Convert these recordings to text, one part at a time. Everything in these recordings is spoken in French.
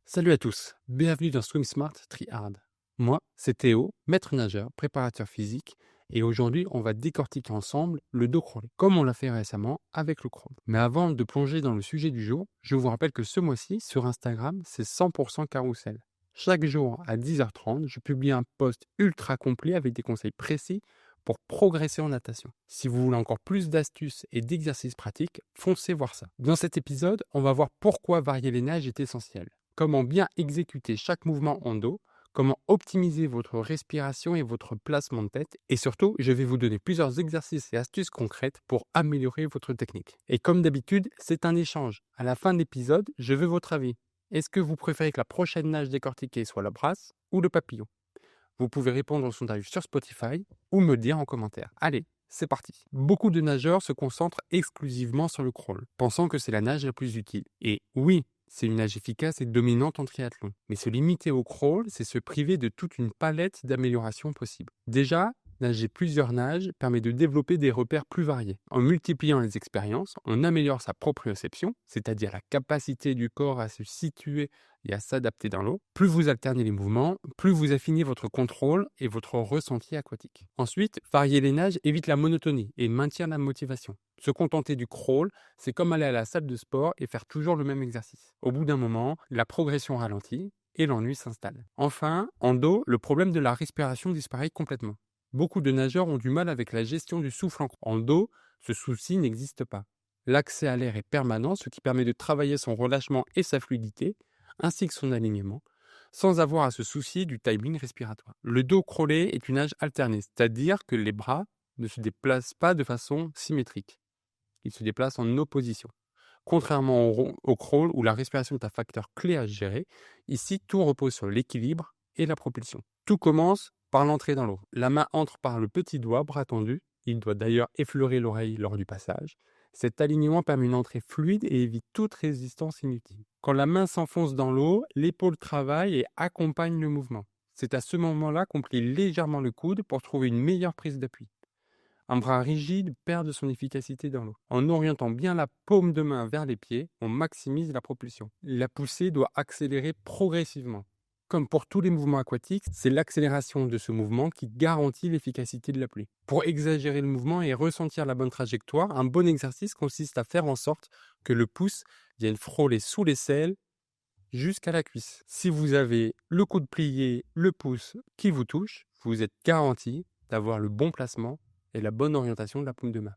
Salut à tous, bienvenue dans Swim Smart Tri-Hard. Moi, c'est Théo, maître nageur, préparateur physique, et aujourd'hui, on va décortiquer ensemble le dos crawlé, comme on l'a fait récemment avec le crawl. Mais avant de plonger dans le sujet du jour, je vous rappelle que ce mois-ci, sur Instagram, c'est 100% carrousel. Chaque jour à 10h30, je publie un post ultra complet avec des conseils précis pour progresser en natation. Si vous voulez encore plus d'astuces et d'exercices pratiques, foncez voir ça. Dans cet épisode, on va voir pourquoi varier les nages est essentiel, comment bien exécuter chaque mouvement en dos, comment optimiser votre respiration et votre placement de tête, et surtout, je vais vous donner plusieurs exercices et astuces concrètes pour améliorer votre technique. Et comme d'habitude, c'est un échange. À la fin de l'épisode, je veux votre avis. Est-ce que vous préférez que la prochaine nage décortiquée soit la brasse ou le papillon? Vous pouvez répondre au sondage sur Spotify ou me le dire en commentaire. Allez, c'est parti. Beaucoup de nageurs se concentrent exclusivement sur le crawl, pensant que c'est la nage la plus utile. Et oui, c'est une nage efficace et dominante en triathlon. Mais se limiter au crawl, c'est se priver de toute une palette d'améliorations possibles. Déjà, nager plusieurs nages permet de développer des repères plus variés. En multipliant les expériences, on améliore sa proprioception, c'est-à-dire la capacité du corps à se situer et à s'adapter dans l'eau. Plus vous alternez les mouvements, plus vous affinez votre contrôle et votre ressenti aquatique. Ensuite, varier les nages évite la monotonie et maintient la motivation. Se contenter du crawl, c'est comme aller à la salle de sport et faire toujours le même exercice. Au bout d'un moment, la progression ralentit et l'ennui s'installe. Enfin, en dos, le problème de la respiration disparaît complètement. Beaucoup de nageurs ont du mal avec la gestion du souffle en dos, ce souci n'existe pas. L'accès à l'air est permanent, ce qui permet de travailler son relâchement et sa fluidité, ainsi que son alignement, sans avoir à se soucier du timing respiratoire. Le dos crawlé est une nage alternée, c'est-à-dire que les bras ne se déplacent pas de façon symétrique. Ils se déplacent en opposition. Contrairement au crawl où la respiration est un facteur clé à gérer, ici tout repose sur l'équilibre et la propulsion. Tout commence par l'entrée dans l'eau. La main entre par le petit doigt, bras tendu. Il doit d'ailleurs effleurer l'oreille lors du passage. Cet alignement permet une entrée fluide et évite toute résistance inutile. Quand la main s'enfonce dans l'eau, l'épaule travaille et accompagne le mouvement. C'est à ce moment-là qu'on plie légèrement le coude pour trouver une meilleure prise d'appui. Un bras rigide perd de son efficacité dans l'eau. En orientant bien la paume de main vers les pieds, on maximise la propulsion. La poussée doit accélérer progressivement. Comme pour tous les mouvements aquatiques, c'est l'accélération de ce mouvement qui garantit l'efficacité de l'appui. Pour exagérer le mouvement et ressentir la bonne trajectoire, un bon exercice consiste à faire en sorte que le pouce vienne frôler sous l'aisselle jusqu'à la cuisse. Si vous avez le coude plié, le pouce qui vous touche, vous êtes garanti d'avoir le bon placement et la bonne orientation de la paume de main.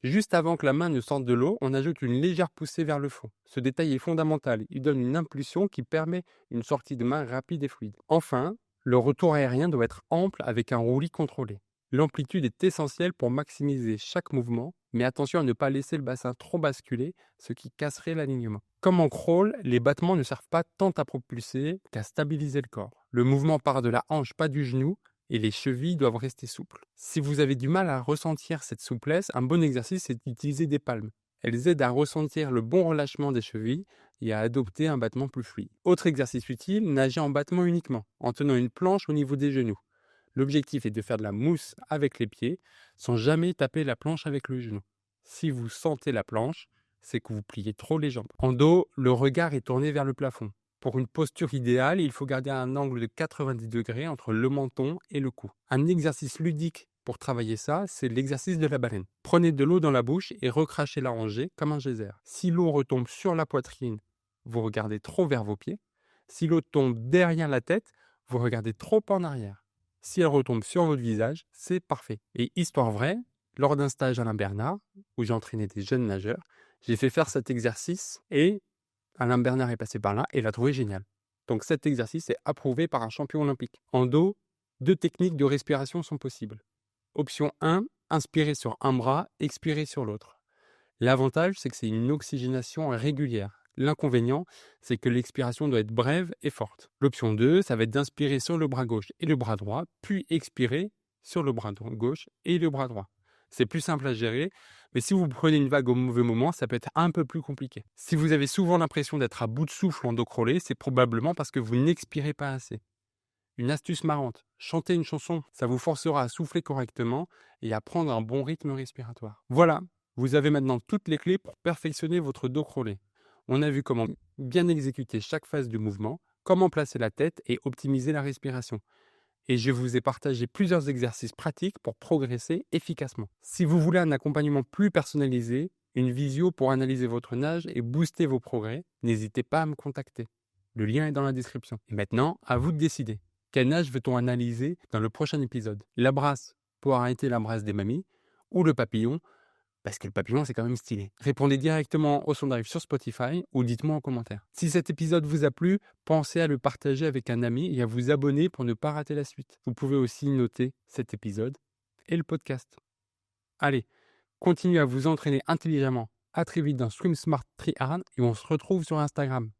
Juste avant que la main ne sorte de l'eau, on ajoute une légère poussée vers le fond. Ce détail est fondamental. Il donne une impulsion qui permet une sortie de main rapide et fluide. Enfin, le retour aérien doit être ample avec un roulis contrôlé. L'amplitude est essentielle pour maximiser chaque mouvement, mais attention à ne pas laisser le bassin trop basculer, ce qui casserait l'alignement. Comme en crawl, les battements ne servent pas tant à propulser qu'à stabiliser le corps. Le mouvement part de la hanche, pas du genou, et les chevilles doivent rester souples. Si vous avez du mal à ressentir cette souplesse, un bon exercice est d'utiliser des palmes. Elles aident à ressentir le bon relâchement des chevilles et à adopter un battement plus fluide. Autre exercice utile, nager en battement uniquement, en tenant une planche au niveau des genoux. L'objectif est de faire de la mousse avec les pieds, sans jamais taper la planche avec le genou. Si vous sentez la planche, c'est que vous pliez trop les jambes. En dos, le regard est tourné vers le plafond. Pour une posture idéale, il faut garder un angle de 90 degrés entre le menton et le cou. Un exercice ludique pour travailler ça, c'est l'exercice de la baleine. Prenez de l'eau dans la bouche et recrachez-la en jet comme un geyser. Si l'eau retombe sur la poitrine, vous regardez trop vers vos pieds. Si l'eau tombe derrière la tête, vous regardez trop en arrière. Si elle retombe sur votre visage, c'est parfait. Et histoire vraie, lors d'un stage à Alain Bernard, où j'ai entraîné des jeunes nageurs, j'ai fait faire cet exercice et Alain Bernard est passé par là et l'a trouvé génial. Donc cet exercice est approuvé par un champion olympique. En dos, 2 techniques de respiration sont possibles. Option 1, inspirer sur un bras, expirer sur l'autre. L'avantage, c'est que c'est une oxygénation régulière. L'inconvénient, c'est que l'expiration doit être brève et forte. L'option 2, ça va être d'inspirer sur le bras gauche et le bras droit, puis expirer sur le bras gauche et le bras droit. C'est plus simple à gérer, mais si vous prenez une vague au mauvais moment, ça peut être un peu plus compliqué. Si vous avez souvent l'impression d'être à bout de souffle en dos crawlé, c'est probablement parce que vous n'expirez pas assez. Une astuce marrante, chanter une chanson, ça vous forcera à souffler correctement et à prendre un bon rythme respiratoire. Voilà, vous avez maintenant toutes les clés pour perfectionner votre dos crawlé. On a vu comment bien exécuter chaque phase du mouvement, comment placer la tête et optimiser la respiration. Et je vous ai partagé plusieurs exercices pratiques pour progresser efficacement. Si vous voulez un accompagnement plus personnalisé, une visio pour analyser votre nage et booster vos progrès, n'hésitez pas à me contacter. Le lien est dans la description. Et maintenant, à vous de décider. Quel nage veut-on analyser dans le prochain épisode? La brasse pour arrêter la brasse des mamies ou le papillon parce que le papillon, c'est quand même stylé. Répondez directement au sondage sur Spotify ou dites-moi en commentaire. Si cet épisode vous a plu, pensez à le partager avec un ami et à vous abonner pour ne pas rater la suite. Vous pouvez aussi noter cet épisode et le podcast. Allez, continuez à vous entraîner intelligemment. À très vite dans Swim Smart Triarn et on se retrouve sur Instagram.